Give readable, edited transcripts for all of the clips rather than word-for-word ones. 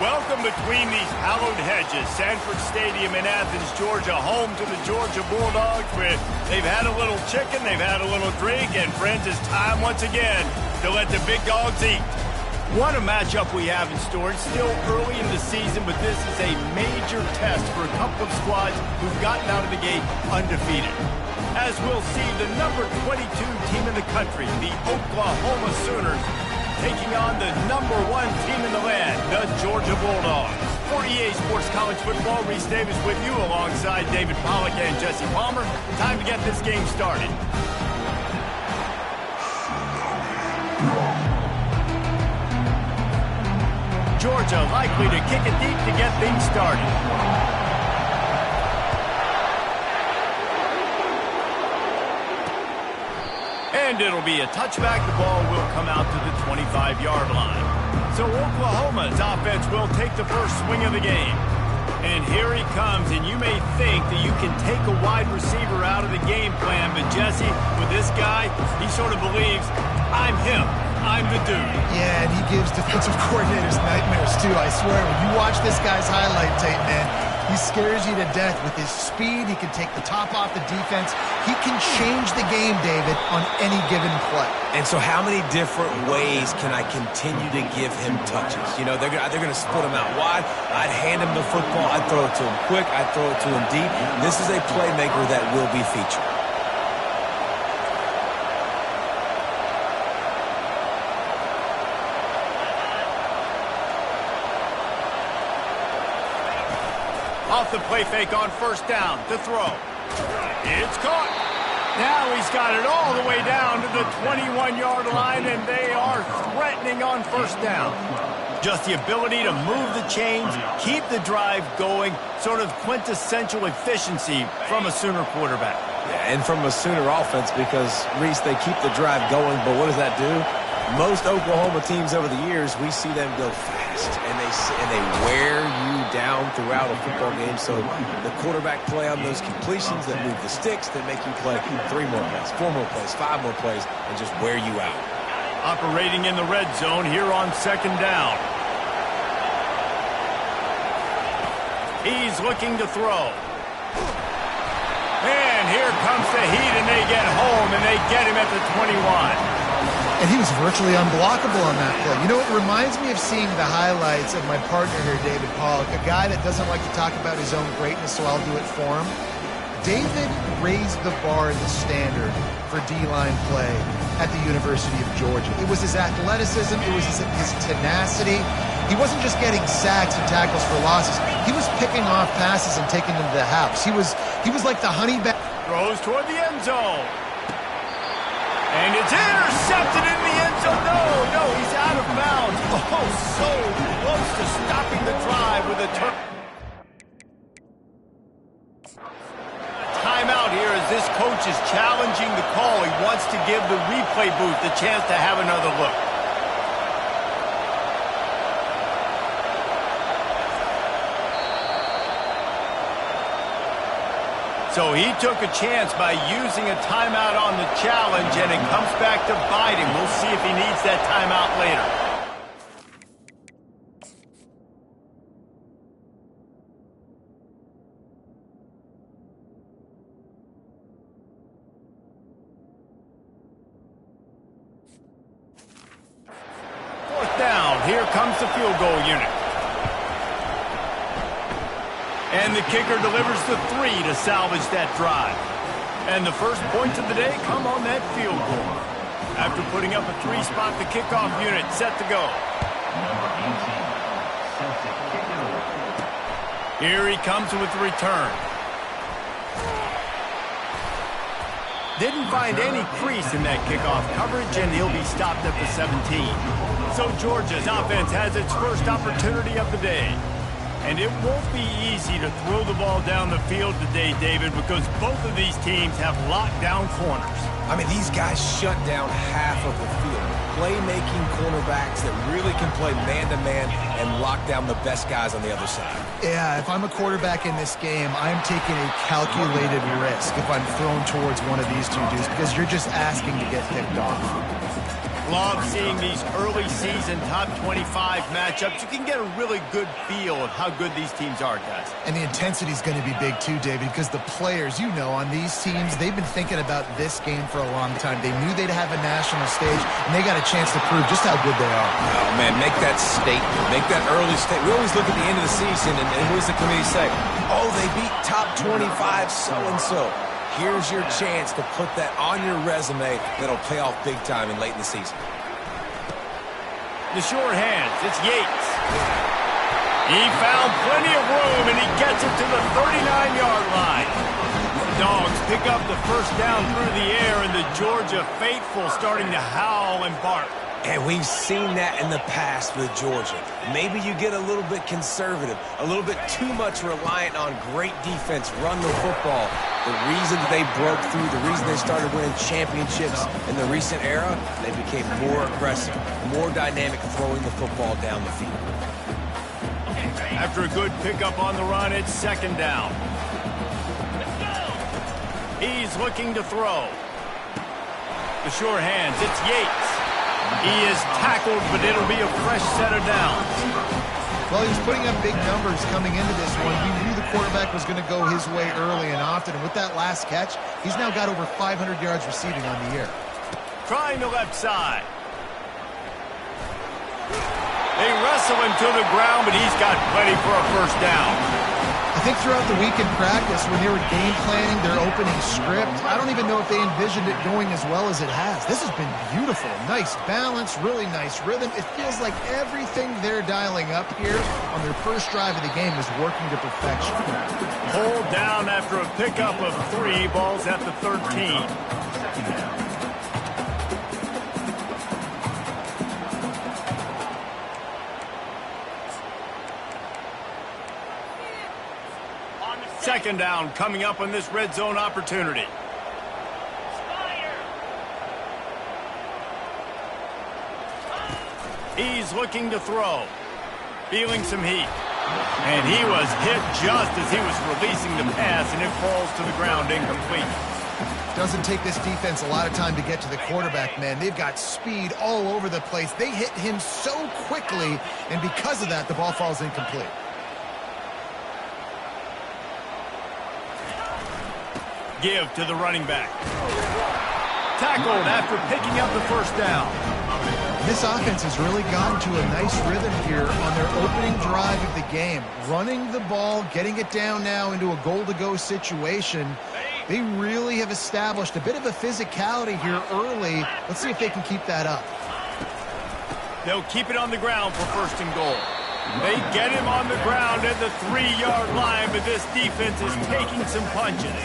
Welcome between these hallowed hedges. Sanford Stadium in Athens, Georgia, home to the Georgia Bulldogs. They've had a little chicken, they've had a little drink, and friends, it's time once again to let the big dogs eat. What a matchup we have in store. It's still early in the season, but this is a major test for a couple of squads who've gotten out of the gate undefeated. As we'll see, the number 22 team in the country, the Oklahoma Sooners, taking on the number 1 team in the land, the Georgia Bulldogs. For EA Sports College Football, Reese Davis with you alongside David Pollack and Jesse Palmer. Time to get this game started. Georgia likely to kick it deep to get things started. And it'll be a touchback. The ball will come out to the 25-yard line. So Oklahoma's offense will take the first swing of the game. And here he comes, and you may think that you can take a wide receiver out of the game plan, but Jesse, with this guy, he sort of believes, I'm him. I'm the dude. Yeah, and he gives defensive coordinators nightmares, too. I swear, when you watch this guy's highlight tape, man, he scares you to death with his speed. He can take the top off the defense. He can change the game, David, on any given play. And so how many different ways can I continue to give him touches? You know, they're going to split him out wide. I'd hand him the football. I'd throw it to him quick. I'd throw it to him deep. This is a playmaker that will be featured. Off the play fake on first down to throw. It's caught. Now he's got it all the way down to the 21-yard line, and they are threatening on first down. Just the ability to move the chains, keep the drive going, sort of quintessential efficiency from a Sooner quarterback. Yeah, and from a Sooner offense, because, Reese, they keep the drive going, but what does that do? Most Oklahoma teams over the years, we see them go fast, and they wear you down throughout a football game. So the quarterback play on those completions that move the sticks, that make you play 3 more plays, 4 more plays, 5 more plays, and just wear you out. Operating in the red zone here on second down. He's looking to throw. And here comes the heat, and they get home, and they get him at the 21. And he was virtually unblockable on that play. You know, it reminds me of seeing the highlights of my partner here, David Pollack, a guy that doesn't like to talk about his own greatness, so I'll do it for him. David raised the bar in the standard for D-line play at the University of Georgia. It was his athleticism. It was his tenacity. He wasn't just getting sacks and tackles for losses. He was picking off passes and taking them to the house. He was like the honey badger. Throws toward the end zone. And it's intercepted in the end zone. No, he's out of bounds. Oh, so close to stopping the drive with a turn. Timeout here as this coach is challenging the call. He wants to give the replay booth the chance to have another look. So he took a chance by using a timeout on the challenge, and it comes back to bite him. We'll see if he needs that timeout later. Fourth down. Here comes the field goal unit. And the kicker delivers the 3 to salvage that drive. And the first points of the day come on that field goal. After putting up a 3-spot, the kickoff unit set to go. Here he comes with the return. Didn't find any crease in that kickoff coverage, and he'll be stopped at the 17. So Georgia's offense has its first opportunity of the day. And it won't be easy to throw the ball down the field today, David, because both of these teams have locked down corners. I mean, these guys shut down half of the field. Playmaking cornerbacks that really can play man-to-man and lock down the best guys on the other side. Yeah, if I'm a quarterback in this game, I'm taking a calculated risk if I'm thrown towards one of these two dudes, because you're just asking to get picked off. love seeing these early season top 25 matchups. You can get a really good feel of how good these teams are, guys. And the intensity is going to be big too, David, because the players, you know, on these teams, they've been thinking about this game for a long time. They knew they'd have a national stage, and they got a chance to prove just how good they are. Oh, man, make that statement. Make that early statement. We always look at the end of the season, and what does the committee say? Oh, they beat top 25 so-and-so. Here's your chance to put that on your resume that'll pay off big time and late in the season. The short hands, it's Yates. He found plenty of room, and he gets it to the 39-yard line. The Dogs pick up the first down through the air, and the Georgia faithful starting to howl and bark. And we've seen that in the past with Georgia. Maybe you get a little bit conservative, a little bit too much reliant on great defense, run the football. The reason they broke through, the reason they started winning championships in the recent era, they became more aggressive, more dynamic throwing the football down the field. After a good pickup on the run, it's second down. He's looking to throw. The short hands, it's Yates. He is tackled, but it'll be a fresh set of downs. Well, he was putting up big numbers coming into this one. We knew the quarterback was going to go his way early and often. And with that last catch, he's now got over 500 yards receiving on the year. Trying the left side. They wrestle him to the ground, but he's got plenty for a first down. I think throughout the week in practice, when they were game planning their opening script, I don't even know if they envisioned it going as well as it has. This has been beautiful. Nice balance, really nice rhythm. It feels like everything they're dialing up here on their first drive of the game is working to perfection. Hold down after a pickup of 3, balls at the 13. Second down coming up on this red zone opportunity. He's looking to throw. Feeling some heat. And he was hit just as he was releasing the pass, and it falls to the ground incomplete. Doesn't take this defense a lot of time to get to the quarterback, man. They've got speed all over the place. They hit him so quickly, and because of that, the ball falls incomplete. Give to the running back. Tackled after picking up the first down. This offense has really gotten to a nice rhythm here on their opening drive of the game. Running the ball, getting it down now into a goal-to-go situation. They really have established a bit of a physicality here early. Let's see if they can keep that up. They'll keep it on the ground for first and goal. They get him on the ground at the 3-yard line, but this defense is taking some punches.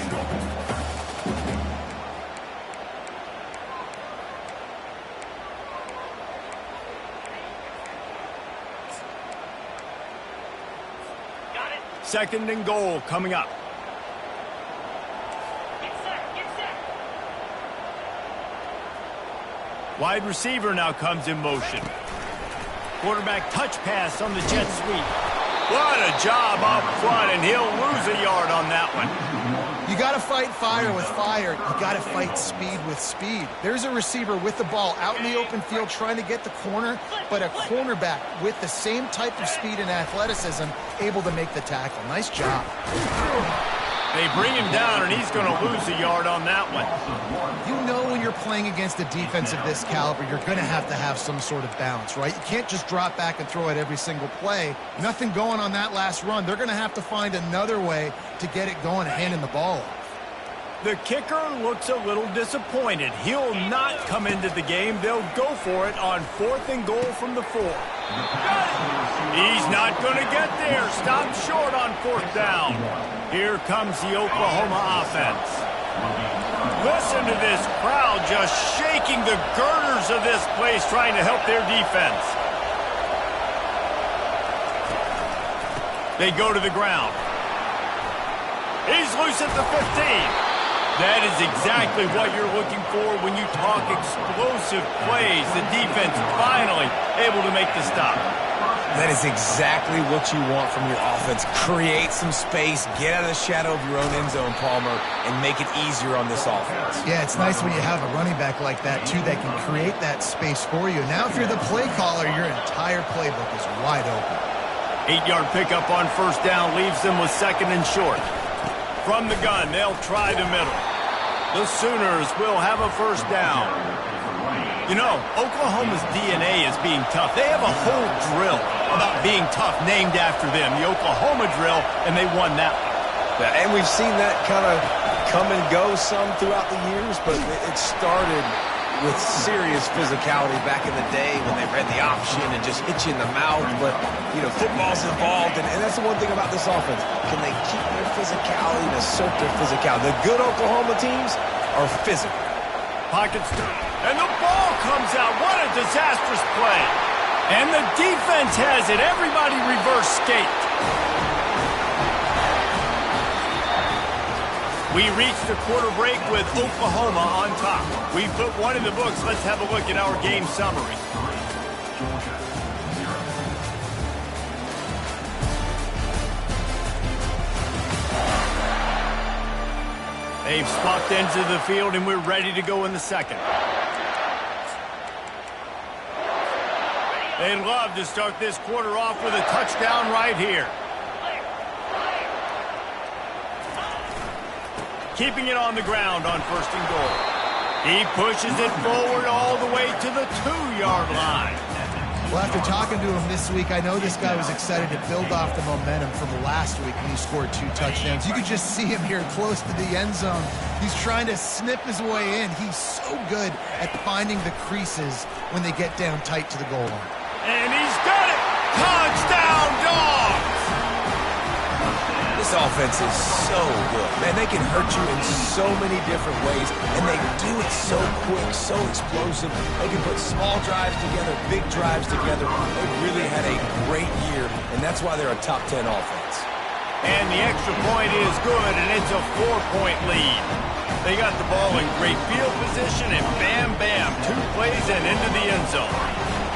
Second and goal coming up. Wide receiver now comes in motion. Quarterback touch pass on the jet sweep. What a job up front, and he'll lose a yard on that one. You got to fight fire with fire. You got to fight speed with speed. There's a receiver with the ball out in the open field trying to get the corner, but a cornerback with the same type of speed and athleticism able to make the tackle. Nice job. They bring him down, and he's going to lose a yard on that one. You know when you're playing against a defense of this caliber, you're going to have some sort of balance, right? You can't just drop back and throw it every single play. Nothing going on that last run. They're going to have to find another way to get it going, handing the ball off. The kicker looks a little disappointed. He'll not come into the game. They'll go for it on 4th and goal from the 4. He's not going to get there. Stopped short on 4th down. Here comes the Oklahoma offense. Listen to this crowd just shaking the girders of this place trying to help their defense. They go to the ground. He's loose at the 15. That is exactly what you're looking for when you talk explosive plays. The defense finally able to make the stop. That is exactly what you want from your offense. Create some space, get out of the shadow of your own end zone, Palmer, and make it easier on this offense. Yeah, it's nice when you have a running back like that, too, that can create that space for you. Now, if you're the play caller, your entire playbook is wide open. 8-yard pickup on first down leaves them with second and short. From the gun, they'll try the middle. The Sooners will have a first down. You know, Oklahoma's DNA is being tough. They have a whole drill about being tough named after them, the Oklahoma drill, and they won that one. Yeah, and we've seen that kind of come and go some throughout the years, but it started with serious physicality back in the day when they ran the option and just hit you in the mouth. But, you know, football's involved, and that's the one thing about this offense. Can they keep their physicality and assert their physicality? The good Oklahoma teams are physical. Pockets, and the ball comes out. What a disastrous play. And the defense has it. Everybody reverse skate. We reached the quarter break with Oklahoma on top. We put one in the books. Let's have a look at our game summary. They've swapped ends of the field, and we're ready to go in the second. They'd love to start this quarter off with a touchdown right here. Keeping it on the ground on first and goal. He pushes it forward all the way to the 2-yard line. Well, after talking to him this week, I know this guy was excited to build off the momentum from last week when he scored 2 touchdowns. You could just see him here close to the end zone. He's trying to snip his way in. He's so good at finding the creases when they get down tight to the goal line. And he's got it! Touchdown, Dogs! This offense is so good. Man, they can hurt you in so many different ways, and they do it so quick, so explosive. They can put small drives together, big drives together. They really had a great year, and that's why they're a top 10 offense. And the extra point is good, and it's a 4-point lead. They got the ball in great field position, and bam, bam, 2 plays and into the end zone.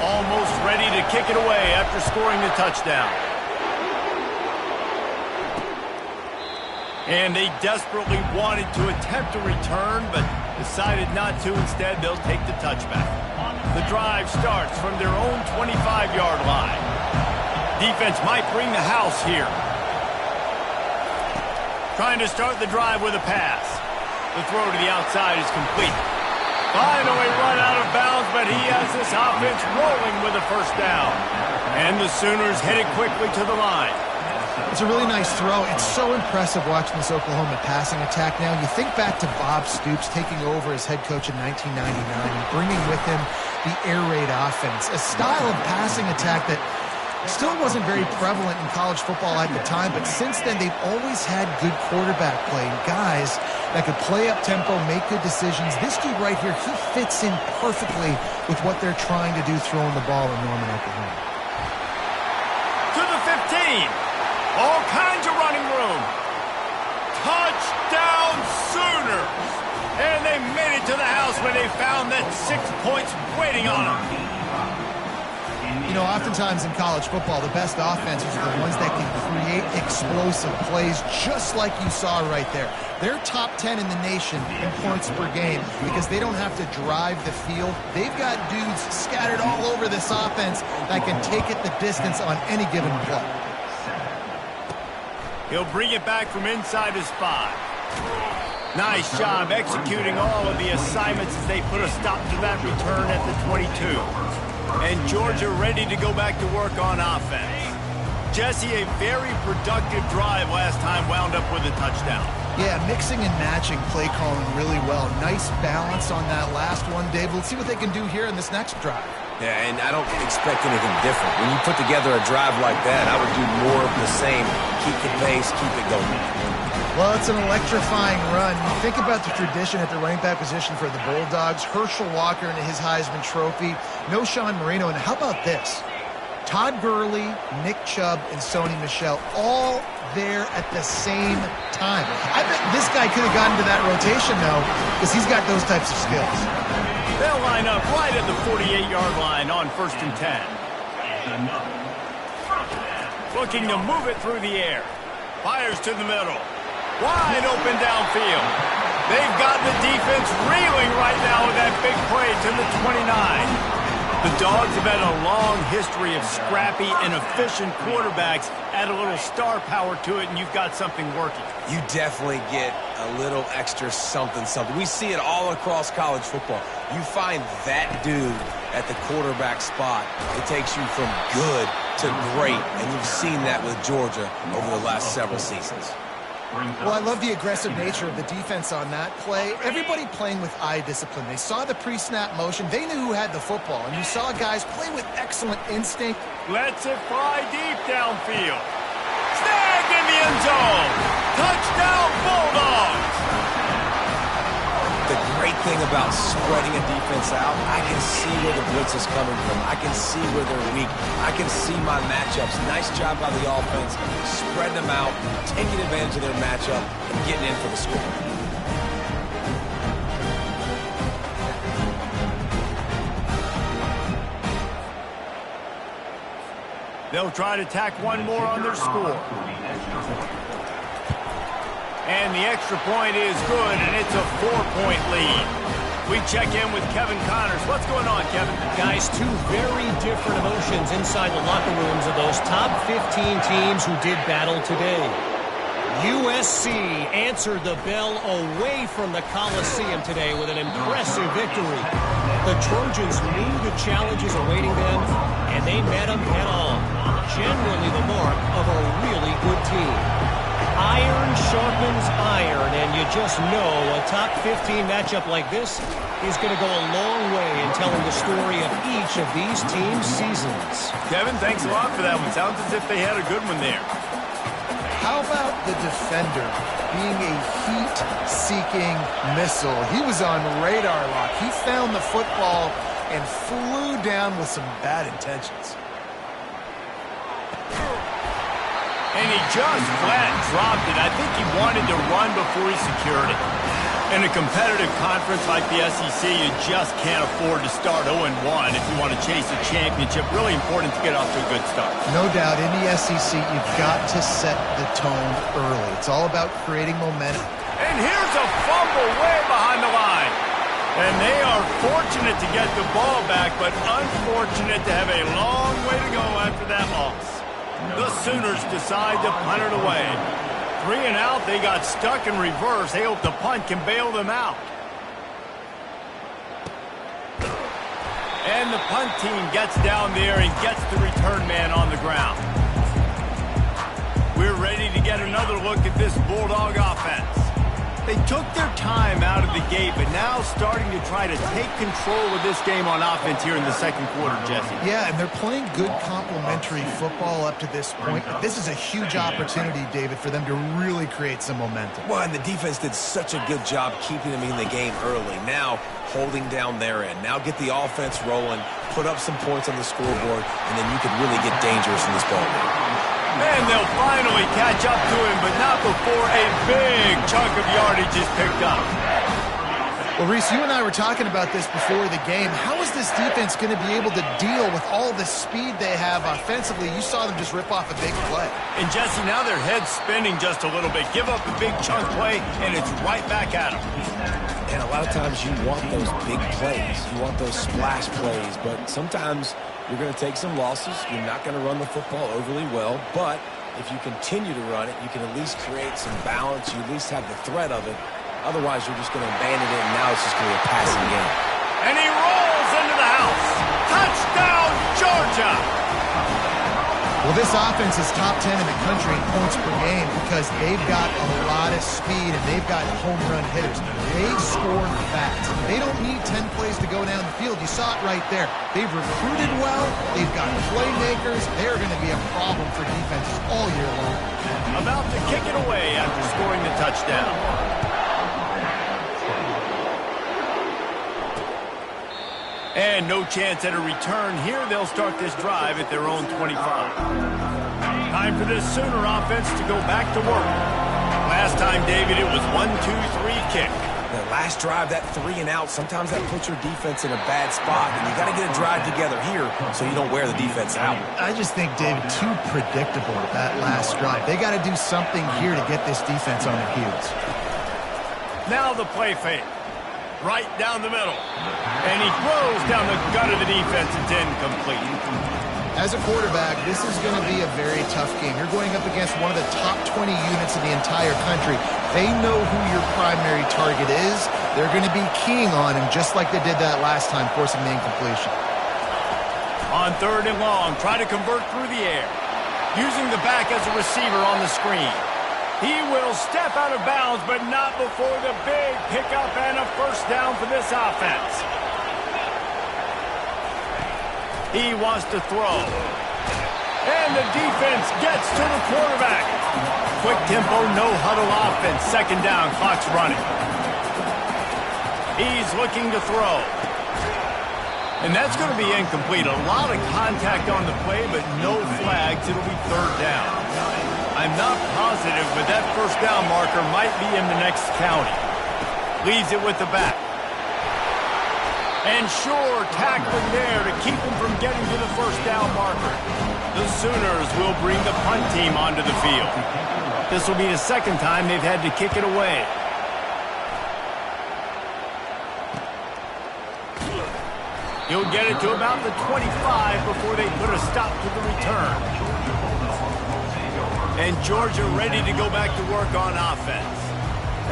Almost ready to kick it away after scoring the touchdown. And they desperately wanted to attempt a return, but decided not to. Instead, they'll take the touchback. The drive starts from their own 25-yard line. Defense might bring the house here. Trying to start the drive with a pass. The throw to the outside is complete. Finally run out of bounds, but he has this offense rolling with a first down. And the Sooners headed quickly to the line. It's a really nice throw. It's so impressive watching this Oklahoma passing attack now. You think back to Bob Stoops taking over as head coach in 1999 and bringing with him the air raid offense, a style of passing attack that still wasn't very prevalent in college football at the time, but since then they've always had good quarterback play and guys that could play up tempo, make good decisions. This dude right here, he fits in perfectly with what they're trying to do throwing the ball in Norman, Oklahoma. To the 15. All kinds of running room. Touchdown Sooners! And they made it to the house when they found that 6 points waiting on them. You know, oftentimes in college football, the best offenses are the ones that can create explosive plays, just like you saw right there. They're top 10 in the nation in points per game because they don't have to drive the field. They've got dudes scattered all over this offense that can take it the distance on any given play. He'll bring it back from inside his 5. Nice job executing all of the assignments as they put a stop to that return at the 22. And Georgia ready to go back to work on offense. Jesse, a very productive drive last time wound up with a touchdown. Yeah, mixing and matching play calling really well. Nice balance on that last one, Dave. Let's see what they can do here in this next drive. Yeah, and I don't expect anything different. When you put together a drive like that, I would do more of the same. Keep the pace, keep it going. Well, it's an electrifying run. You think about the tradition at the running back position for the Bulldogs. Herschel Walker and his Heisman Trophy. No Sean Marino. And how about this? Todd Gurley, Nick Chubb, and Sony Michel all there at the same time. I bet this guy could have gotten to that rotation, though, because he's got those types of skills. They'll line up right at the 48-yard line on 1st and 10. Looking to move it through the air. Fires to the middle. Wide open downfield. They've got the defense reeling right now with that big play to the 29. The Dogs have had a long history of scrappy and efficient quarterbacks. Add a little star power to it, and you've got something working. You definitely get a little extra something. We see it all across college football. You find that dude at the quarterback spot, it takes you from good to great, and you've seen that with Georgia over the last several seasons. Well, I love the aggressive nature of the defense on that play. Everybody playing with eye discipline. They saw the pre-snap motion. They knew who had the football, and you saw guys play with excellent instinct. Lets it fly deep downfield. Snagged in the end zone. Touchdown, Bulldogs. The great thing about spreading a defense out, I can see where the blitz is coming from. I can see where they're weak. I can see my matchups. Nice job by the offense, spreading them out, taking advantage of their matchup, and getting in for the score. They'll try to tack one more on their score. And the extra point is good, and it's a 4-point lead. We check in with Kevin Connors. What's going on, Kevin? Guys, two very different emotions inside the locker rooms of those top 15 teams who did battle today. USC answered the bell away from the Coliseum today with an impressive victory. The Trojans knew the challenges awaiting them, and they met them head-on. Generally the mark of a really good team. Iron sharpens iron, and you just know a top 15 matchup like this is going to go a long way in telling the story of each of these teams' seasons. Kevin, thanks a lot for that one. Sounds as if they had a good one there. How about the defender being a heat-seeking missile? He was on radar lock. He found the football and flew down with some bad intentions. And he just flat dropped it. I think he wanted to run before he secured it. In a competitive conference like the SEC, you just can't afford to start 0-1 if you want to chase a championship. Really important to get off to a good start. No doubt, in the SEC, you've got to set the tone early. It's all about creating momentum. And here's a fumble way behind the line. And they are fortunate to get the ball back, but unfortunate to have a long way to go after that loss. The Sooners decide to punt it away. 3 and out, they got stuck in reverse. They hope the punt can bail them out. And the punt team gets down there and gets the return man on the ground. We're ready to get another look at this Bulldog offense. They took their time out of the gate, but now starting to try to take control of this game on offense here in the second quarter, Jesse. Yeah, and they're playing good complementary football up to this point. This is a huge opportunity, David, for them to really create some momentum. Well, and the defense did such a good job keeping them in the game early. Now, holding down their end. Now get the offense rolling, put up some points on the scoreboard, and then you can really get dangerous in this ball game. And they'll finally catch up to him, but not before a big chunk of yardage is picked up. Well, Reese, you and I were talking about this before the game. How is this defense going to be able to deal with all the speed they have offensively? You saw them just rip off a big play. And, Jesse, now their head's spinning just a little bit. Give up a big chunk play, and it's right back at them. And a lot of times you want those big plays. You want those splash plays, but sometimes you're going to take some losses. You're not going to run the football overly well, but if you continue to run it, you can at least create some balance. You at least have the threat of it. Otherwise, you're just going to abandon it, and now it's just going to be a passing game. And he rolls into the house. Touchdown, Georgia! Well, this offense is top 10 in the country in points per game because they've got a lot of speed and they've got home run hitters. They score fast. They don't need 10 plays to go down the field. You saw it right there. They've recruited well. They've got playmakers. They're going to be a problem for defenses all year long. About to kick it away after scoring the touchdown. And no chance at a return here. They'll start this drive at their own 25. Time for this Sooner offense to go back to work. Last time, David, it was 1-2-3 kick. The last drive, that 3 and out, sometimes that puts your defense in a bad spot. And you got to get a drive together here so you don't wear the defense out. I just think, David, too predictable that last drive. They got to do something here to get this defense on their heels. Now the play fake. Right down the middle. And he throws down the gut of the defense. It's incomplete. As a quarterback, this is going to be a very tough game. You're going up against one of the top 20 units in the entire country. They know who your primary target is. They're going to be keying on him just like they did that last time, forcing the incompletion. On 3rd and long, try to convert through the air. Using the back as a receiver on the screen. He will step out of bounds, but not before the big pickup and a first down for this offense. He wants to throw. And the defense gets to the quarterback. Quick tempo, no huddle offense. 2nd down, clock's running. He's looking to throw. And that's going to be incomplete. A lot of contact on the play, but no flags. It'll be 3rd down. I'm not positive, but that first down marker might be in the next county. Leaves it with the back. And sure, tackling there to keep him from getting to the first down marker. The Sooners will bring the punt team onto the field. This will be the 2nd time they've had to kick it away. He'll get it to about the 25 before they put a stop to the return. And Georgia ready to go back to work on offense.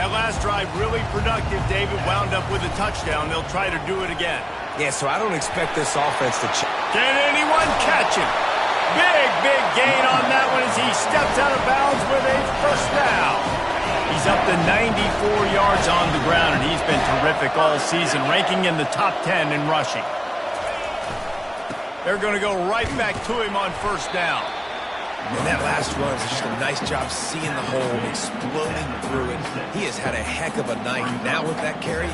That last drive really productive. David wound up with a touchdown. They'll try to do it again. Yeah, so I don't expect this offense to... Can anyone catch him? Big gain on that one as he steps out of bounds with a first down. He's up to 94 yards on the ground, and he's been terrific all season, ranking in the top 10 in rushing. They're going to go right back to him on first down. And that last run is just a nice job seeing the hole, exploding through it. He has had a heck of a night. Now with that carry,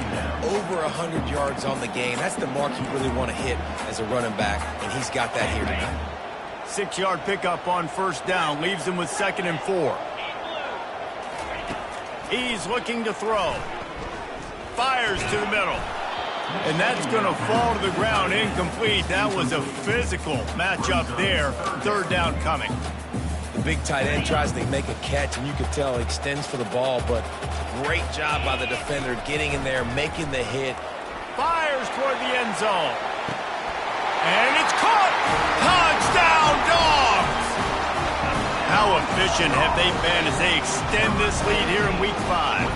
over 100 yards on the game. That's the mark you really want to hit as a running back, and he's got that here tonight. 6-yard pickup on first down, leaves him with 2nd and 4. He's looking to throw. Fires to the middle. And that's going to fall to the ground incomplete. That was a physical matchup there. 3rd down coming. The big tight end tries to make a catch, and you can tell he extends for the ball, but great job by the defender getting in there, making the hit. Fires toward the end zone. And it's caught. Touchdown, Dogs! How efficient have they been as they extend this lead here in Week 5?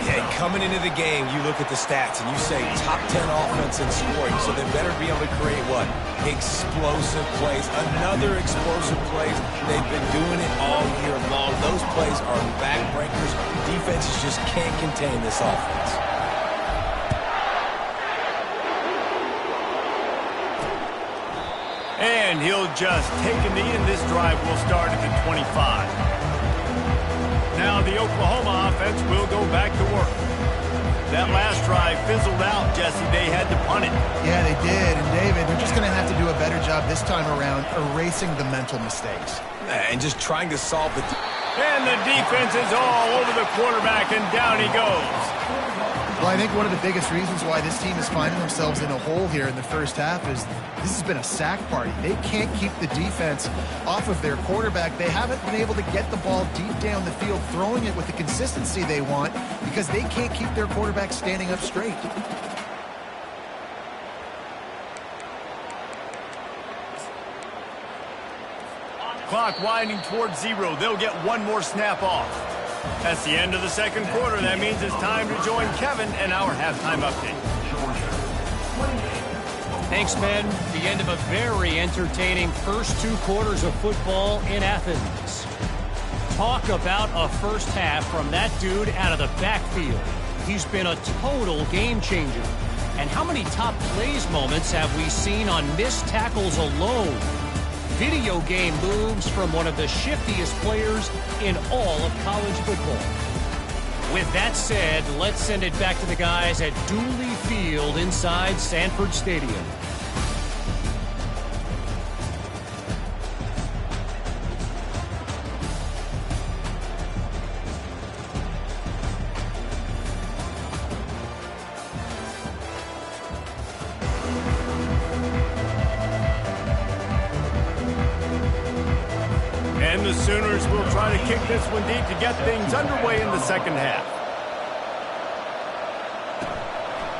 Yeah, coming into the game, you look at the stats and you say top 10 offense in scoring, so they better be able to create what? Explosive plays. Another explosive plays. They've been doing it all year long. Those plays are backbreakers. Defenses just can't contain this offense. And he'll just take a knee, and this drive will start at the 25. Now the Oklahoma offense will go back to work. That last drive fizzled out, Jesse. They had to punt it. Yeah, they did. And, David, they're just going to have to do a better job this time around erasing the mental mistakes. And just trying to solve the... And the defense is all over the quarterback, and down he goes. Well, I think one of the biggest reasons why this team is finding themselves in a hole here in the first half is this has been a sack party. They can't keep the defense off of their quarterback. They haven't been able to get the ball deep down the field, throwing it with the consistency they want because they can't keep their quarterback standing up straight. Clock winding towards 0. They'll get one more snap off. That's the end of the 2nd quarter. That means it's time to join Kevin and our halftime update. Thanks, Ben. The end of a very entertaining first 2 quarters of football in Athens. Talk about a first half from that dude out of the backfield. He's been a total game changer. And how many top plays moments have we seen on missed tackles alone? Video game moves from one of the shiftiest players in all of college football. With that said, let's send it back to the guys at Dooley Field inside Sanford Stadium. And the Sooners will try to kick this one deep to get things underway in the second half.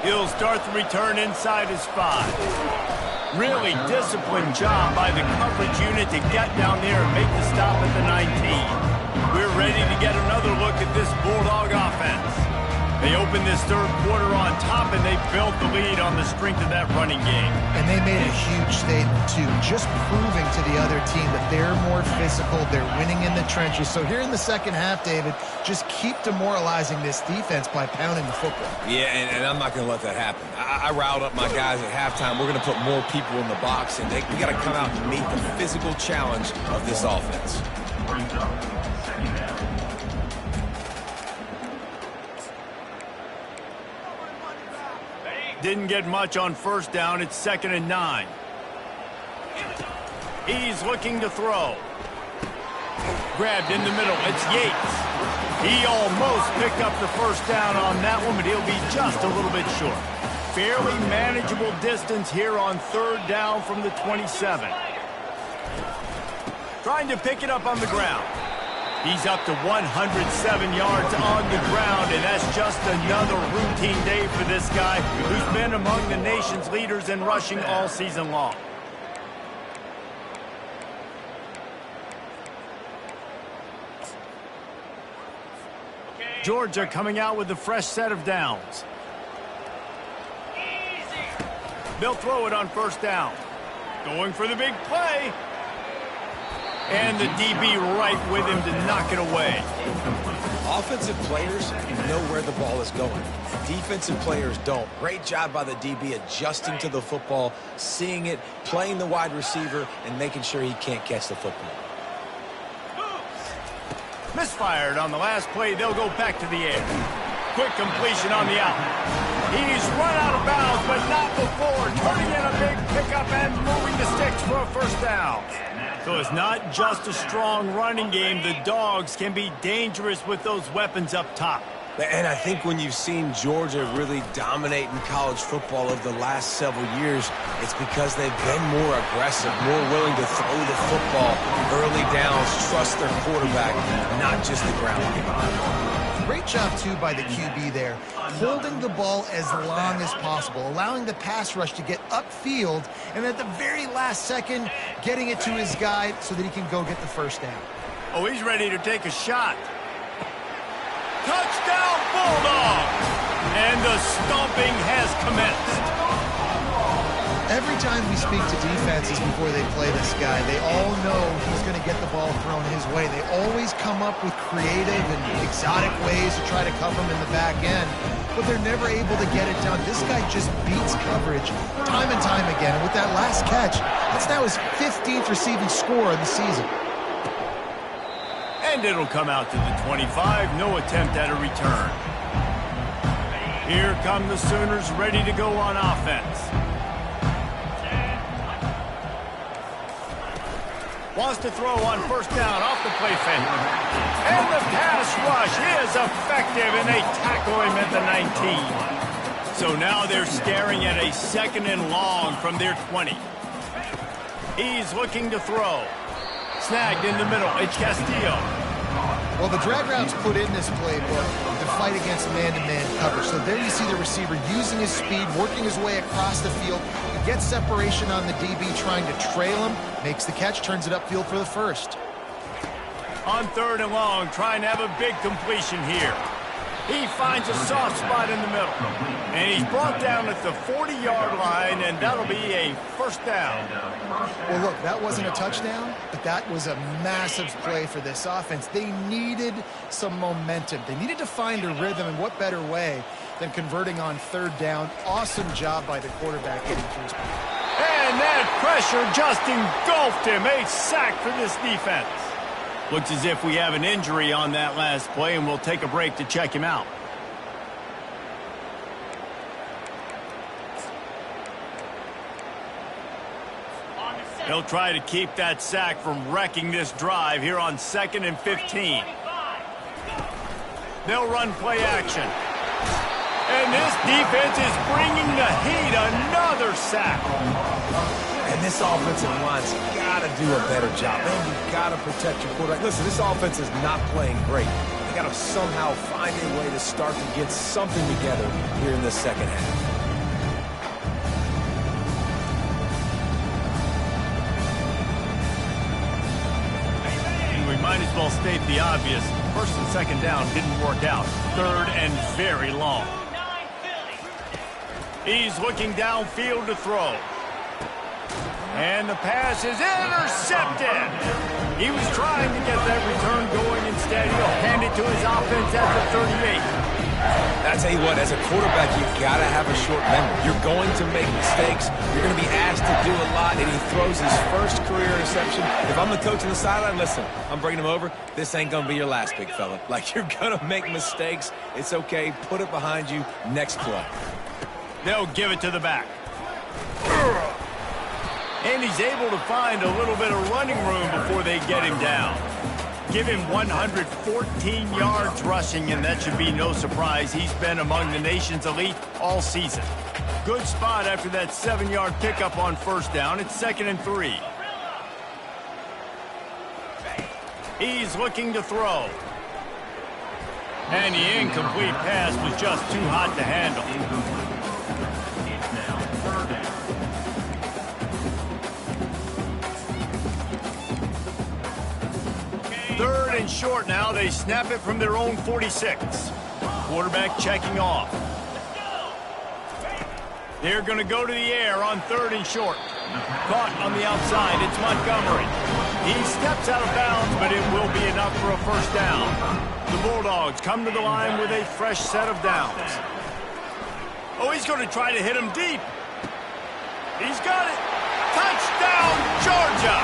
He'll start the return inside his 5. Really disciplined job by the coverage unit to get down there and make the stop at the 19. We're ready to get another look at this Bulldog offense. They opened this third quarter on top, and they built the lead on the strength of that running game. And they made a huge statement, too, just proving to the other team that they're more physical, they're winning in the trenches. So here in the second half, David, just keep demoralizing this defense by pounding the football. Yeah, and I'm not going to let that happen. I riled up my guys at halftime. We're going to put more people in the box, and we got to come out and meet the physical challenge of this offense. Didn't get much on first down. It's 2nd and 9. He's looking to throw. Grabbed in the middle. It's Yates. He almost picked up the first down on that one, but he'll be just a little bit short. Fairly manageable distance here on 3rd down from the 27. Trying to pick it up on the ground. He's up to 107 yards on the ground, and that's just another routine day for this guy who's been among the nation's leaders in rushing all season long. Georgia coming out with a fresh set of downs. They'll throw it on first down. Going for the big play. And the DB right with him to knock it away. Offensive players know where the ball is going. Defensive players don't. Great job by the DB adjusting to the football, seeing it, playing the wide receiver, and making sure he can't catch the football. Misfired on the last play. They'll go back to the air. Quick completion on the out. He's run out of bounds, but not before. Turning in a big pickup and moving the sticks for a first down. So it's not just a strong running game. The Dogs can be dangerous with those weapons up top. And I think when you've seen Georgia really dominate in college football over the last several years, it's because they've been more aggressive, more willing to throw the football early downs, trust their quarterback, not just the ground game. Great job, too, by the QB there, holding the ball as long as possible, allowing the pass rush to get upfield, and at the very last second, getting it to his guy so that he can go get the first down. Oh, he's ready to take a shot. Touchdown, Bulldogs! And the stomping has commenced. Every time we speak to defenses before they play this guy, they all know he's going to get the ball thrown his way. They always come up with creative and exotic ways to try to cover him in the back end, but they're never able to get it done. This guy just beats coverage time and time again, and with that last catch, that's now his 15th receiving score of the season. And it'll come out to the 25. No attempt at a return. Here come the Sooners ready to go on offense. Wants to throw on first down off the play fake. And the pass rush is effective, and they tackle him at the 19. So now they're staring at a 2nd and long from their 20. He's looking to throw. Snagged in the middle. It's Castillo. Well, the drag routes put in this playbook to fight against man-to-man coverage. So there you see the receiver using his speed, working his way across the field. He gets separation on the DB, trying to trail him, makes the catch, turns it upfield for the first. On 3rd and long, trying to have a big completion here. He finds a soft spot in the middle. And he's brought down at the 40-yard line, and that'll be a first down. Well, look, that wasn't a touchdown, but that was a massive play for this offense. They needed some momentum. They needed to find a rhythm, and what better way than converting on 3rd down. Awesome job by the quarterback getting to his point. And that pressure just engulfed him. A sack for this defense. Looks as if we have an injury on that last play, and we'll take a break to check him out. He'll try to keep that sack from wrecking this drive here on 2nd and 15. They'll run play action. And this defense is bringing the heat. Another sack. And And this offensive line's got to do a better job. Man, you've got to protect your quarterback. Listen, this offense is not playing great. They got to somehow find a way to start to get something together here in the second half. And we might as well state the obvious. First and second down didn't work out. Third and very long. He's looking downfield to throw. And the pass is intercepted. He was trying to get that return going. Instead, he'll hand it to his offense at the 38. I tell you what, as a quarterback, you've got to have a short memory. You're going to make mistakes. You're going to be asked to do a lot, and he throws his first career interception. If I'm the coach on the sideline, listen, I'm bringing him over. This ain't going to be your last, big fella. Like, you're going to make mistakes. It's okay. Put it behind you. Next play. They'll give it to the back. And he's able to find a little bit of running room before they get him down. Give him 114 yards rushing, and that should be no surprise. He's been among the nation's elite all season. Good spot after that 7-yard pickup on first down. It's 2nd and 3. He's looking to throw. And the incomplete pass was just too hot to handle. Third and short now. They snap it from their own 46. Quarterback checking off. They're going to go to the air on 3rd and short. Caught on the outside. It's Montgomery. He steps out of bounds, but it will be enough for a first down. The Bulldogs come to the line with a fresh set of downs. Oh, he's going to try to hit him deep. He's got it. Touchdown, Georgia!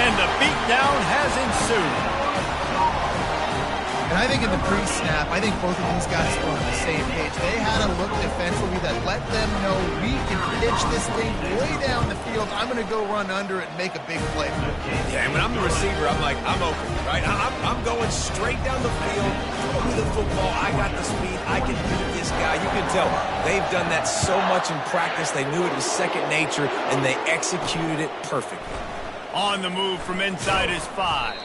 And the beatdown has ensued. And I think in the pre-snap, I think both of these guys were on the same page. They had a look defensively that let them know we can pitch this thing way down the field. I'm going to go run under it and make a big play. Yeah, and when I'm the receiver, I'm like, I'm open, right? I'm going straight down the field, throw me the football. I got the speed. I can beat this guy. You can tell they've done that so much in practice. They knew it was second nature, and they executed it perfectly. On the move from inside his 5.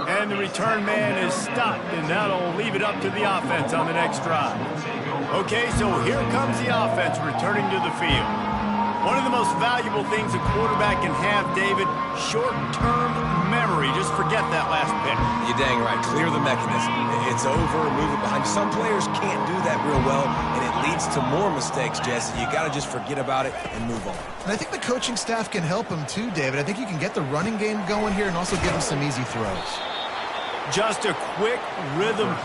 And the return man is stopped, and that'll leave it up to the offense on the next drive. Okay, so here comes the offense returning to the field. One of the most valuable things a quarterback can have, David, short-term memory. Just forget that last pick. You're dang right. Clear the mechanism. It's over, move it behind you. Some players can't do that real well, and it leads to more mistakes, Jesse. You got to just forget about it and move on. And I think the coaching staff can help him too, David. I think you can get the running game going here and also give him some easy throws. Just a quick rhythm.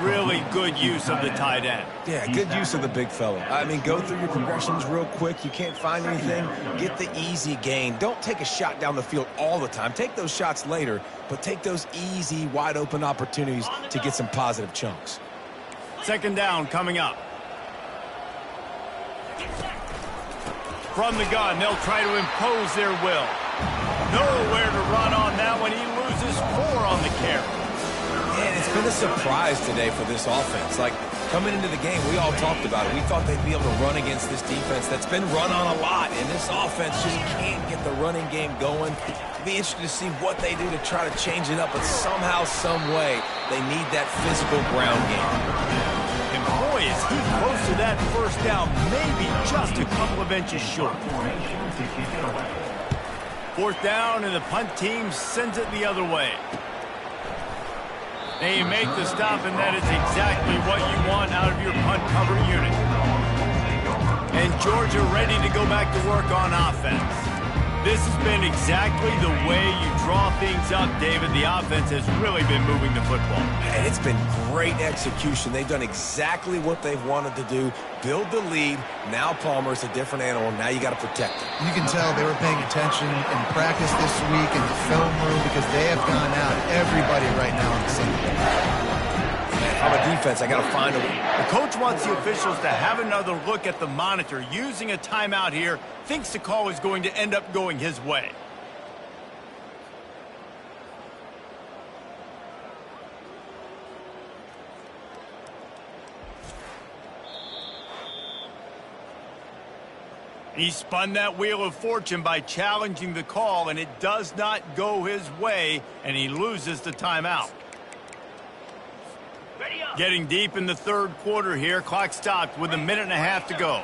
Really good use of the tight end. Yeah, good use of the big fella. I mean, go through your progressions real quick. You can't find anything, get the easy gain. Don't take a shot down the field all the time. Take those shots later, but take those easy, wide-open opportunities to get some positive chunks. Second down coming up. From the gun, they'll try to impose their will. Nowhere to run on that one. He loses 4 on the carry. And it's been a surprise today for this offense. Like, coming into the game, we all talked about it. We thought they'd be able to run against this defense that's been run on a lot, and this offense just can't get the running game going. It'll be interesting to see what they do to try to change it up, but somehow, some way, they need that physical ground game. And boy, is he close to that first down, maybe just a couple of inches short. Fourth down, and the punt team sends it the other way. They make the stop, and that is exactly what you want out of your punt cover unit. And Georgia ready to go back to work on offense. This has been exactly the way you draw things up, David. The offense has really been moving the football. And it's been great execution. They've done exactly what they've wanted to do. Build the lead. Now Palmer's a different animal. Now you got to protect him. You can tell they were paying attention in practice this week in the film room because they have gone out, everybody right now on the same page. I'm a defense. I got to find a way. The coach wants the officials to have another look at the monitor. Using a timeout here, thinks the call is going to end up going his way. He spun that wheel of fortune by challenging the call, and it does not go his way, and he loses the timeout. Getting deep in the third quarter here. Clock stopped with 1.5 minutes to go.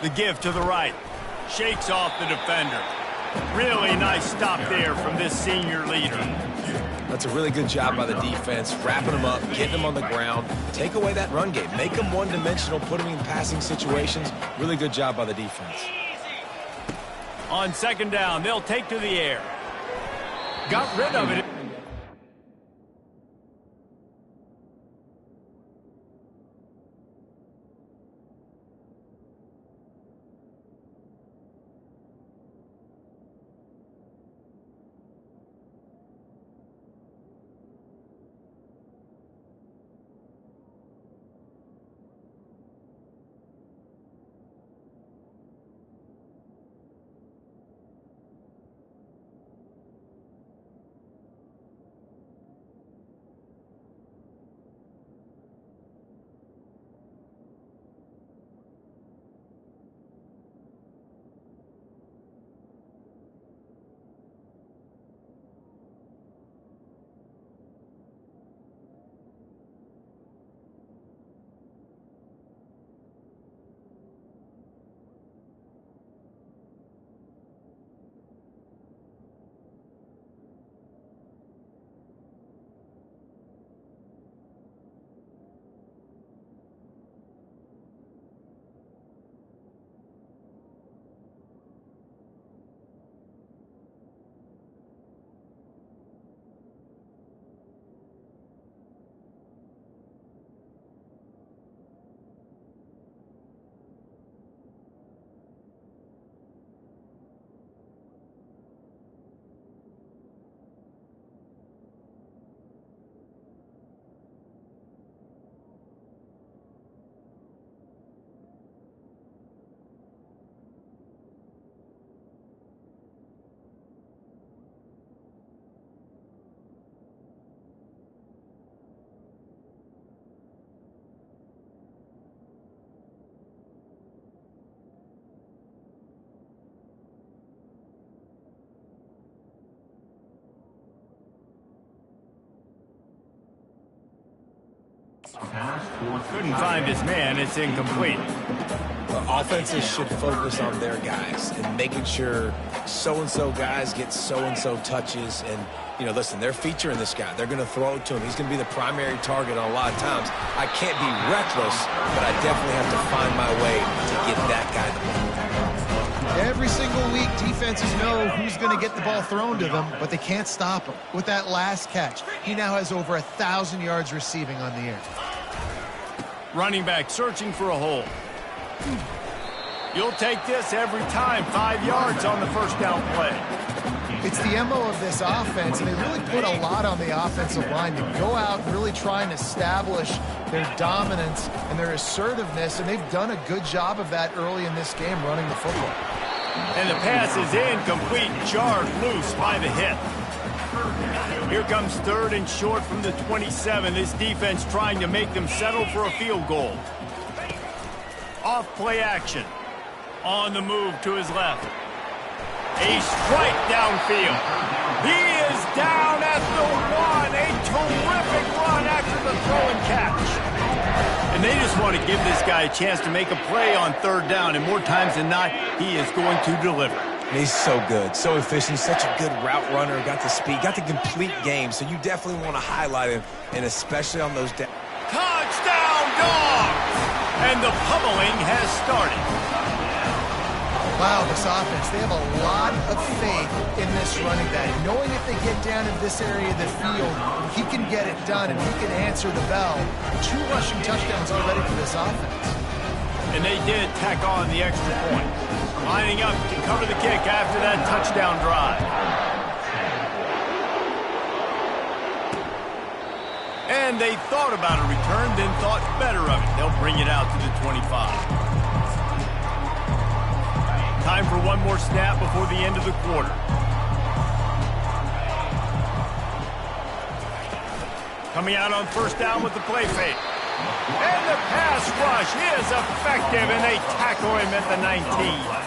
The give to the right. Shakes off the defender. Really nice stop there from this senior leader. That's a really good job by the defense, wrapping them up, getting them on the ground. Take away that run game. Make them one-dimensional, put them in passing situations. Really good job by the defense. On second down, they'll take to the air. Got rid of it. Couldn't find his man. It's incomplete. The offenses should focus on their guys and making sure so-and-so guys get so-and-so touches. And, you know, listen, they're featuring this guy. They're going to throw it to him. He's going to be the primary target on a lot of times. I can't be reckless, but I definitely have to find my way to get that guy the ball. every single week, defenses know who's going to get the ball thrown to them, but they can't stop him. With that last catch, he now has over 1,000 yards receiving on the year. Running back searching for a hole. You'll take this every time. 5 yards on the first down play. It's the MO of this offense, and they really put a lot on the offensive line to go out and really try and establish their dominance and their assertiveness, and they've done a good job of that early in this game running the football. And the pass is incomplete, jarred loose by the hit. Here comes 3rd and short from the 27. This defense trying to make them settle for a field goal. Off play action. On the move to his left. A strike downfield. He is down at the 1. A terrific run after the throw and catch. And they just want to give this guy a chance to make a play on 3rd down. And more times than not, he is going to deliver. And he's so good, so efficient, such a good route runner, got the speed, got the complete game. So you definitely want to highlight him, and especially on those touchdown Dogs! And the pummeling has started. Wow, this offense, they have a lot of faith in this running back. Knowing if they get down in this area of the field, he can get it done and he can answer the bell. 2 rushing touchdowns already for this offense. And they did tack on the extra point. Lining up to cover the kick after that touchdown drive. And they thought about a return, then thought better of it. They'll bring it out to the 25. Time for one more snap before the end of the quarter. Coming out on 1st down with the play fake. And the pass rush is effective, and they tackle him at the 19.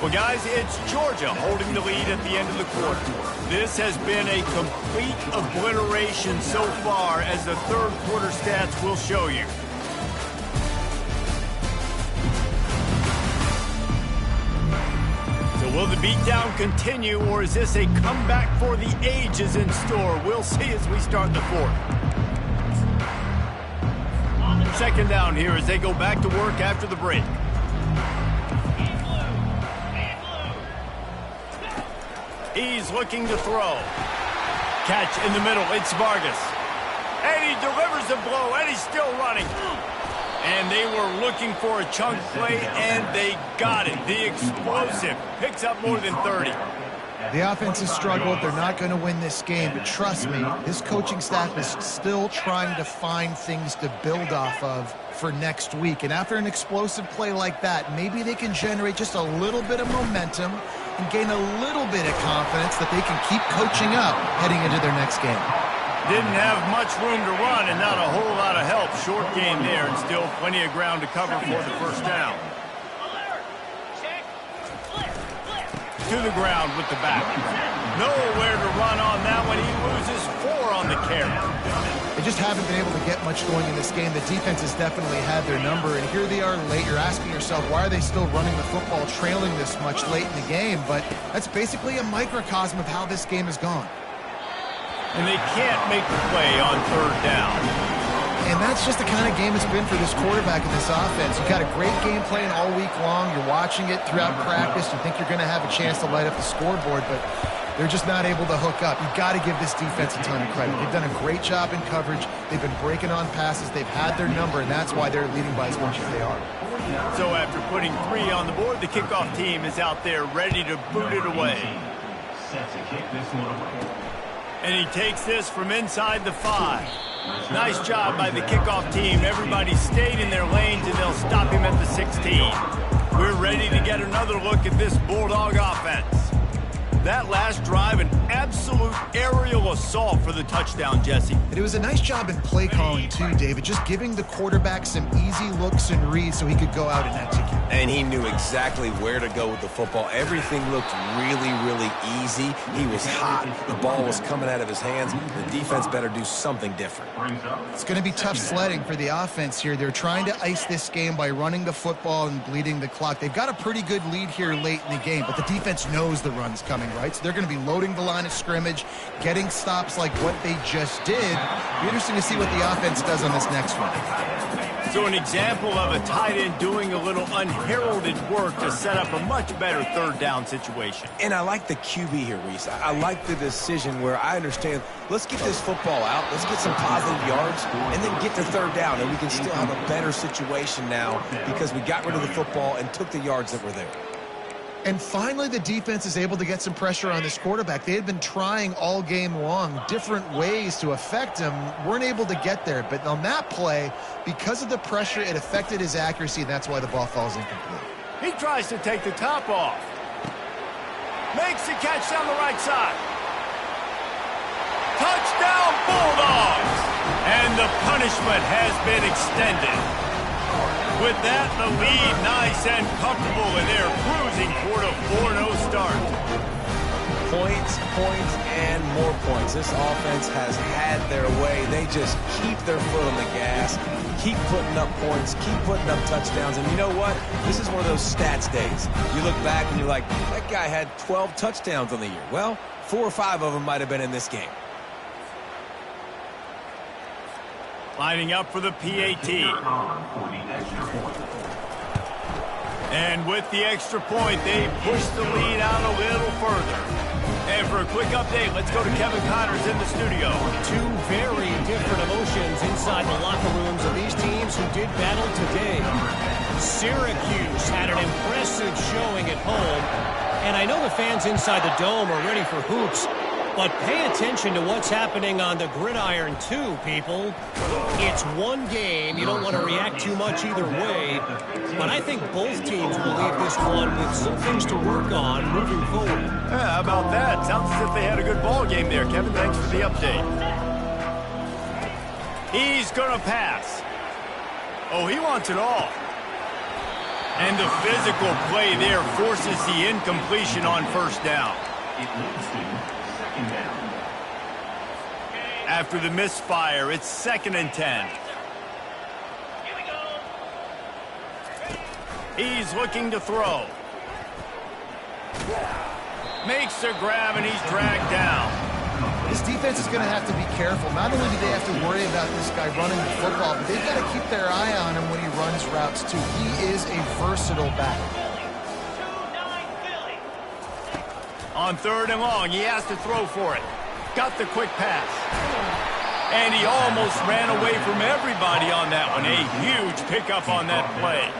Well, guys, it's Georgia holding the lead at the end of the quarter. This has been a complete obliteration so far, as the 3rd quarter stats will show you. Will the beatdown continue, or is this a comeback for the ages in store? We'll see as we start the 4th. 2nd down here as they go back to work after the break. He's looking to throw. Catch in the middle. It's Vargas. And he delivers the blow, and he's still running. And they were looking for a chunk play, and they got it. The explosive picks up more than 30. The offense has struggled. They're not going to win this game, but trust me, this coaching staff is still trying to find things to build off of for next week. And after an explosive play like that, maybe they can generate just a little bit of momentum and gain a little bit of confidence that they can keep coaching up heading into their next game. Didn't have much room to run and not a whole lot of help. Short game there, and still plenty of ground to cover for the 1st down. To the ground with the back. Nowhere to run on that one. He loses 4 on the carry. They just haven't been able to get much going in this game. The defense has definitely had their number, and here they are late. You're asking yourself, why are they still running the football, trailing this much late in the game? But that's basically a microcosm of how this game has gone. And they can't make the play on 3rd down. And that's just the kind of game it's been for this quarterback and this offense. You've got a great game plan all week long. You're watching it throughout practice. You think you're going to have a chance to light up the scoreboard, but they're just not able to hook up. You've got to give this defense a ton of credit. They've done a great job in coverage. They've been breaking on passes. They've had their number, and that's why they're leading by as much as they are. So after putting 3 on the board, the kickoff team is out there ready to boot it away. Set to kick this one away. And he takes this from inside the 5. Nice job by the kickoff team. Everybody stayed in their lanes, and they'll stop him at the 16. We're ready to get another look at this Bulldog offense. That last drive, an absolute aerial assault for the touchdown, Jesse. And it was a nice job in play calling, too, David. Just giving the quarterback some easy looks and reads so he could go out and execute. And he knew exactly where to go with the football. Everything looked really, really easy. He was hot. The ball was coming out of his hands. The defense better do something different. It's going to be tough sledding for the offense here. They're trying to ice this game by running the football and bleeding the clock. They've got a pretty good lead here late in the game, but the defense knows the run's coming, right? So they're going to be loading the line of scrimmage, getting stops like what they just did. Be interesting to see what the offense does on this next one. So an example of a tight end doing a little unheralded work to set up a much better third down situation. And I like the QB here, Reese. I like the decision where I understand, let's get this football out, let's get some positive yards, and then get to third down, and we can still have a better situation now because we got rid of the football and took the yards that were there. And finally, the defense is able to get some pressure on this quarterback. They had been trying all game long different ways to affect him, weren't able to get there. But on that play, because of the pressure, it affected his accuracy, and that's why the ball falls incomplete. He tries to take the top off. Makes the catch down the right side. Touchdown, Bulldogs! And the punishment has been extended. With that, the lead nice and comfortable, and they're cruising toward a 4-0 start. Points, and more points. This offense has had their way. They just keep their foot on the gas, keep putting up points, keep putting up touchdowns. And you know what? This is one of those stats days. You look back and you're like, that guy had 12 touchdowns on the year. Well, 4 or 5 of them might have been in this game. Lining up for the PAT. And with the extra point, they push the lead out a little further. And for a quick update, let's go to Kevin Connors in the studio. Two very different emotions inside the locker rooms of these teams who did battle today. Syracuse had an impressive showing at home. And I know the fans inside the Dome are ready for hoops. But pay attention to what's happening on the gridiron, too, people. It's one game. You don't want to react too much either way. But I think both teams will leave this one with some things to work on moving forward. Yeah, how about that? Sounds as if they had a good ball game there, Kevin. Thanks for the update. He's going to pass. Oh, he wants it all. And the physical play there forces the incompletion on first down. After the misfire, it's 2nd and 10. He's looking to throw. Makes a grab, and he's dragged down. This defense is going to have to be careful. Not only do they have to worry about this guy running the football, but they've got to keep their eye on him when he runs routes, too. He is a versatile back. On 3rd and long, he has to throw for it. Got the quick pass. And he almost ran away from everybody on that one. A huge pickup on that play.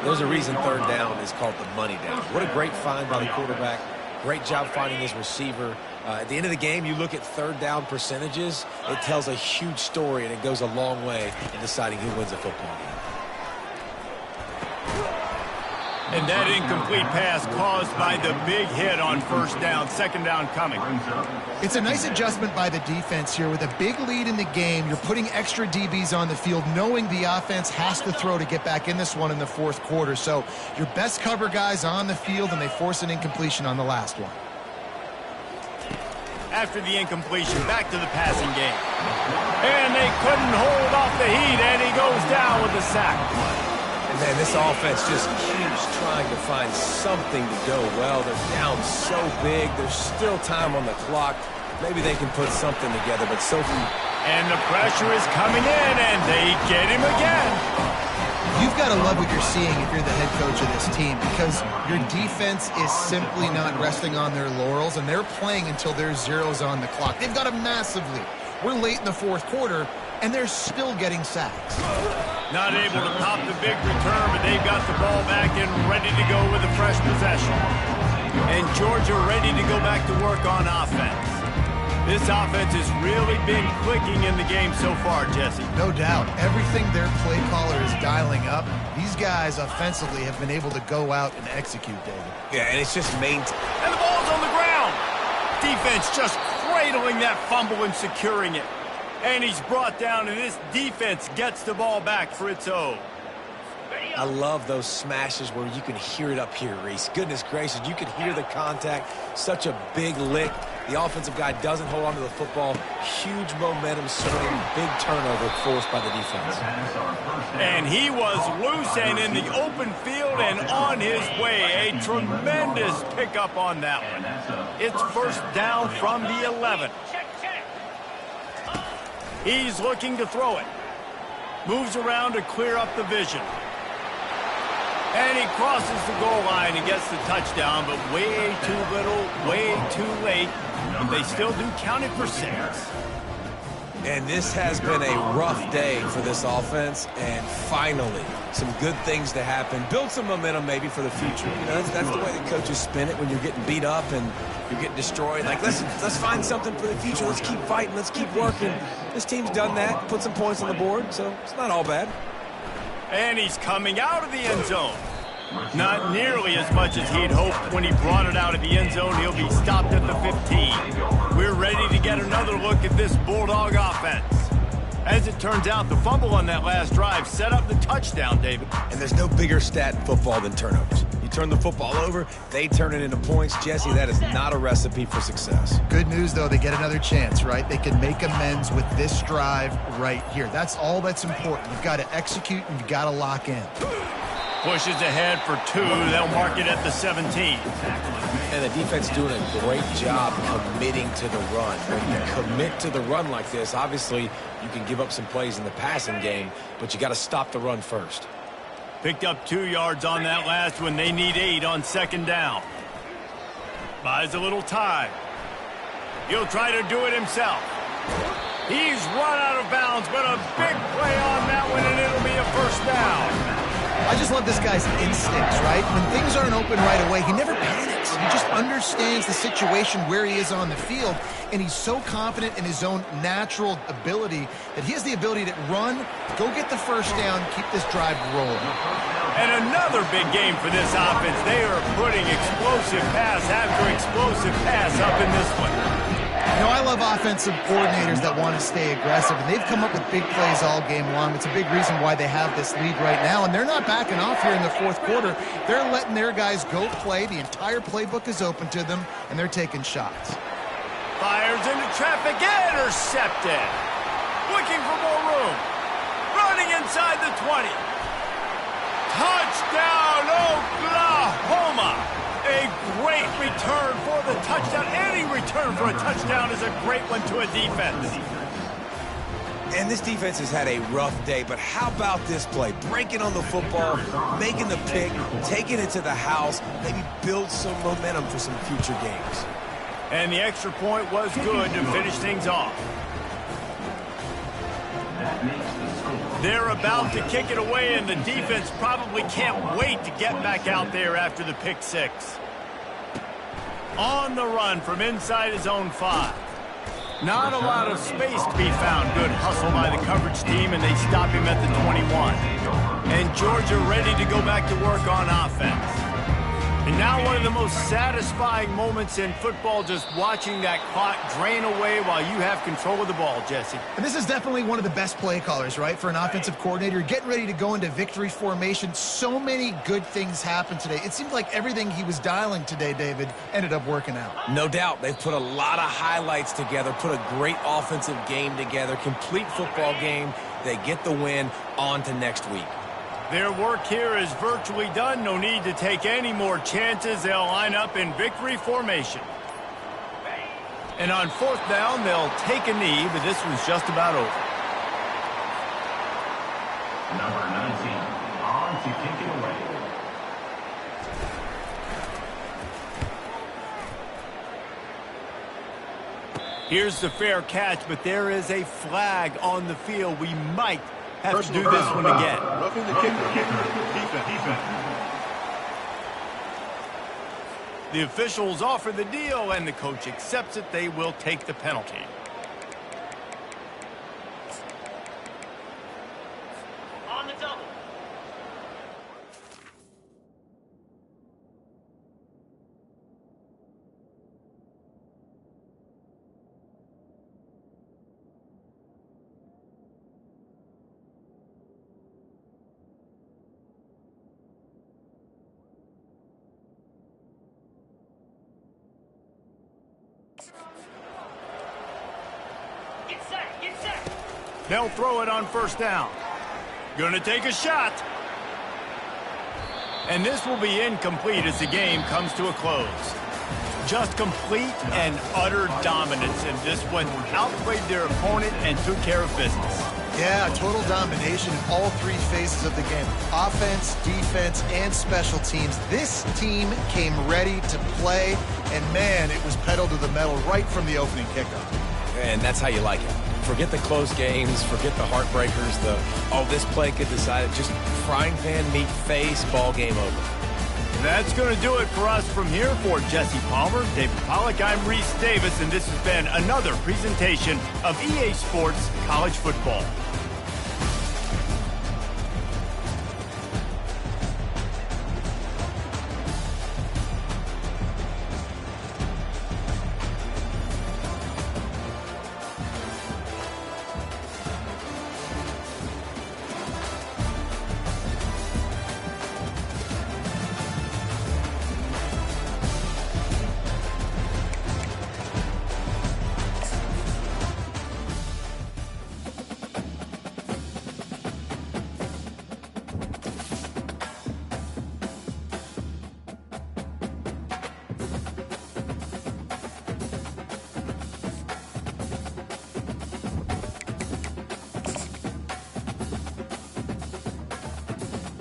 There's a reason 3rd down is called the money down. What a great find by the quarterback. Great job finding his receiver. At the end of the game, you look at 3rd down percentages. It tells a huge story, and it goes a long way in deciding who wins a football game. And that incomplete pass caused by the big hit on first down. 2nd down coming. It's a nice adjustment by the defense here. With a big lead in the game, you're putting extra DBs on the field, knowing the offense has to throw to get back in this one in the 4th quarter. So your best cover guys on the field, and they force an incompletion on the last one. After the incompletion, back to the passing game. And they couldn't hold off the heat, and he goes down with a sack. And man, this offense just keeps trying to find something to go well. They're down so big. There's still time on the clock. Maybe they can put something together, but so few. And the pressure is coming in, and they get him again. You've got to love what you're seeing if you're the head coach of this team, because your defense is simply not resting on their laurels, and they're playing until there's zeros on the clock. They've got a massive lead. We're late in the 4th quarter, and they're still getting sacks. Not able to pop the big return, but they've got the ball back and ready to go with a fresh possession. And Georgia ready to go back to work on offense. This offense has really been clicking in the game so far, Jesse. No doubt. Everything their play caller is dialing up, these guys offensively have been able to go out and execute, David. Yeah, and it's just maintained. And the ball's on the ground. Defense just cradling that fumble and securing it. And he's brought down, and this defense gets the ball back for its own. I love those smashes where you can hear it up here, Reese. Goodness gracious, you can hear the contact. Such a big lick. The offensive guy doesn't hold on to the football. Huge momentum swing, big turnover forced by the defense. And he was loose and in the open field and on his way. A tremendous pickup on that one. It's first down from the 11. He's looking to throw it. Moves around to clear up the vision. And he crosses the goal line and gets the touchdown, but way too little, way too late. But they still do count it for 6. And this has been a rough day for this offense, and finally, some good things to happen. Build some momentum maybe for the future. You know, that's the way the coaches spin it when you're getting beat up and you're getting destroyed. Like, let's find something for the future. Let's keep fighting. Let's keep working. This team's done that, put some points on the board, so it's not all bad. And he's coming out of the end zone. Not nearly as much as he'd hoped when he brought it out of the end zone. He'll be stopped at the 15. We're ready to get another look at this Bulldog offense. As it turns out, the fumble on that last drive set up the touchdown, David. And there's no bigger stat in football than turnovers. You turn the football over, they turn it into points. Jesse, that is not a recipe for success. Good news, though, they get another chance, right? They can make amends with this drive right here. That's all that's important. You've got to execute and you've got to lock in. Pushes ahead for 2. They'll mark it at the 17. And the defense doing a great job committing to the run. When you commit to the run like this, obviously you can give up some plays in the passing game, but you got to stop the run first. Picked up 2 yards on that last one. They need 8 on 2nd down. Buys a little time. He'll try to do it himself. He's run out of bounds, but a big play on that one, and it'll be a 1st down. I just love this guy's instincts, right? When things aren't open right away, he never panics. He just understands the situation where he is on the field, and he's so confident in his own natural ability that he has the ability to run, go get the 1st down, keep this drive rolling. And another big game for this offense. They are putting explosive pass after explosive pass up in this one. You know, I love offensive coordinators that want to stay aggressive, and they've come up with big plays all game long. It's a big reason why they have this lead right now, and they're not backing off here in the 4th quarter. They're letting their guys go play. The entire playbook is open to them, and they're taking shots. Fires into traffic, intercepted. Looking for more room. Running inside the 20. Touchdown, Oklahoma! A great return for the touchdown. Any return for a touchdown is a great one to a defense. And this defense has had a rough day, but how about this play? Breaking on the football, making the pick, taking it to the house, maybe build some momentum for some future games. And the extra point was good to finish things off. They're about to kick it away, and the defense probably can't wait to get back out there after the pick 6. On the run from inside his own 5. Not a lot of space to be found. Good hustle by the coverage team, and they stop him at the 21. And Georgia ready to go back to work on offense. And now one of the most satisfying moments in football, just watching that clock drain away while you have control of the ball, Jesse. And this is definitely one of the best play callers, right, for an offensive coordinator. Getting ready to go into victory formation. So many good things happened today. It seemed like everything he was dialing today, David, ended up working out. No doubt. They've put a lot of highlights together, put a great offensive game together, complete football game. They get the win. On to next week. Their work here is virtually done. No need to take any more chances. They'll line up in victory formation. And on 4th down, they'll take a knee, but this one's just about over. Number 19, on to kick it away. Here's the fair catch, but there is a flag on the field. We might have to do this one again. Roughing the kicker. Defense. The officials offer the deal, and the coach accepts it. They will take the penalty. On the double. Get set. They'll throw it on 1st down. Gonna take a shot. And this will be incomplete as the game comes to a close. Just complete and utter dominance in this one. Outplayed their opponent and took care of business. Yeah, total domination in all three phases of the game. Offense, defense, and special teams. This team came ready to play, and man, it was pedal to the metal right from the opening kickoff. And that's how you like it. Forget the close games, forget the heartbreakers, this play could decide it. Just frying pan, meet face, ball game over. That's going to do it for us from here. For Jesse Palmer, David Pollack, I'm Reese Davis, and this has been another presentation of EA Sports College Football.